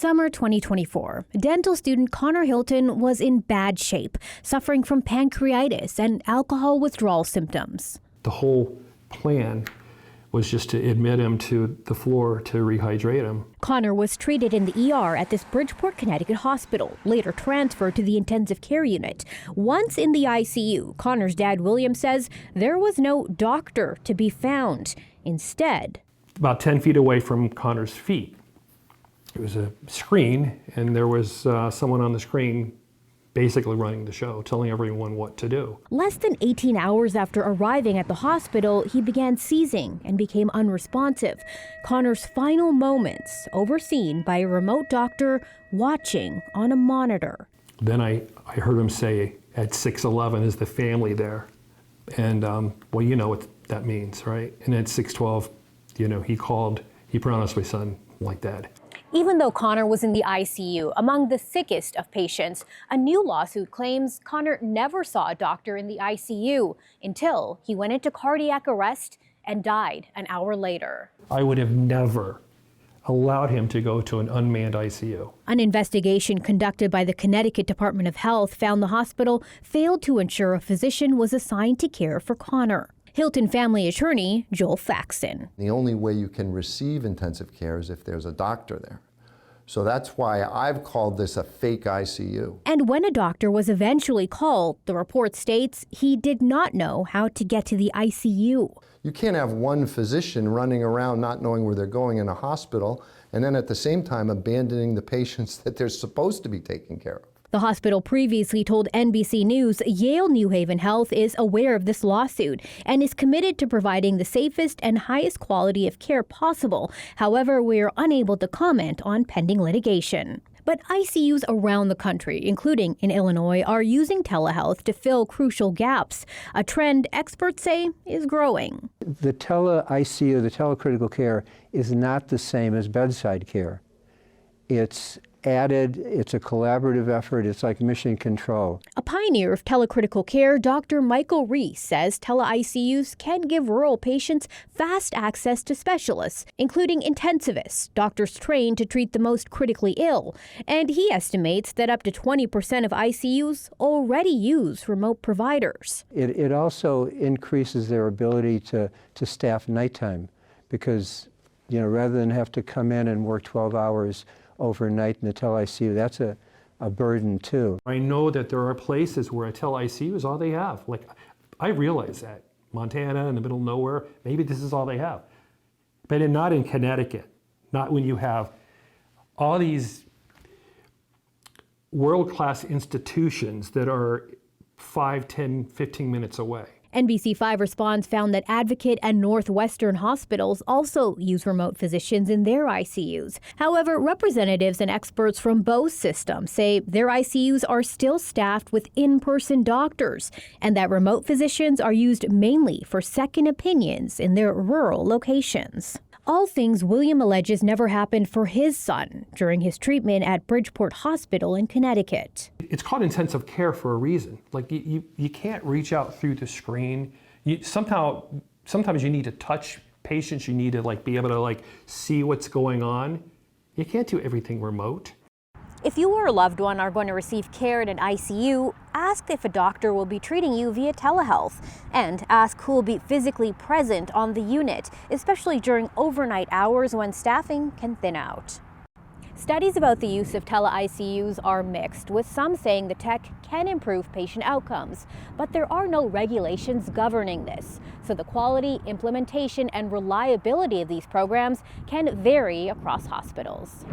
Summer 2024, dental student Conor Hylton was in bad shape, suffering from pancreatitis and alcohol withdrawal symptoms. The whole plan was just to admit him to the floor to rehydrate him. Conor was treated in the ER at this Bridgeport, Connecticut hospital, later transferred to the intensive care unit. Once in the ICU, Conor's dad, William, says there was no doctor to be found. Instead, about 10 feet away from Conor's feet, it was a screen, and there was someone on the screen basically running the show, telling everyone what to do. Less than 18 hours after arriving at the hospital, he began seizing and became unresponsive. Conor's final moments overseen by a remote doctor watching on a monitor. Then I heard him say, at 6:11, is the family there? And, well, you know what that means, right? And at 6:12, he called, he pronounced my son like that. Even though Conor was in the ICU, among the sickest of patients, a new lawsuit claims Conor never saw a doctor in the ICU until he went into cardiac arrest and died an hour later. I would have never allowed him to go to an unmanned ICU. An investigation conducted by the Connecticut Department of Health found the hospital failed to ensure a physician was assigned to care for Conor. Hylton family attorney Joel Faxon. The only way you can receive intensive care is if there's a doctor there. So that's why I've called this a fake ICU. And when a doctor was eventually called, the report states he did not know how to get to the ICU. You can't have one physician running around not knowing where they're going in a hospital and then at the same time abandoning the patients that they're supposed to be taking care of. The hospital previously told NBC News Yale New Haven Health is aware of this lawsuit and is committed to providing the safest and highest quality of care possible. However, we are unable to comment on pending litigation. But ICUs around the country, including in Illinois, are using telehealth to fill crucial gaps, a trend experts say is growing. The tele-ICU, the telecritical care, is not the same as bedside care. It's added, it's a collaborative effort, it's like mission control. A pioneer of telecritical care, Dr. Michael Reese says tele-ICUs can give rural patients fast access to specialists, including intensivists, doctors trained to treat the most critically ill. And he estimates that up to 20% of ICUs already use remote providers. It also increases their ability to staff nighttime because, rather than have to come in and work 12 hours overnight in the tele-ICU, that's a burden too. I know that there are places where a tele-ICU is all they have. Like, I realize that. Montana, in the middle of nowhere, maybe this is all they have. But not in Connecticut, not when you have all these world-class institutions that are 5, 10, 15 minutes away. NBC5 Response found that Advocate and Northwestern hospitals also use remote physicians in their ICUs. However, representatives and experts from both systems say their ICUs are still staffed with in-person doctors and that remote physicians are used mainly for second opinions in their rural locations. All things William alleges never happened for his son during his treatment at Bridgeport Hospital in Connecticut. It's called intensive care for a reason. Like, you can't reach out through the screen. Sometimes you need to touch patients. You need to be able to see what's going on. You can't do everything remote. If you or a loved one are going to receive care in an ICU, ask if a doctor will be treating you via telehealth, and ask who will be physically present on the unit, especially during overnight hours when staffing can thin out. Studies about the use of tele-ICUs are mixed, with some saying the tech can improve patient outcomes, but there are no regulations governing this, so the quality, implementation, and reliability of these programs can vary across hospitals.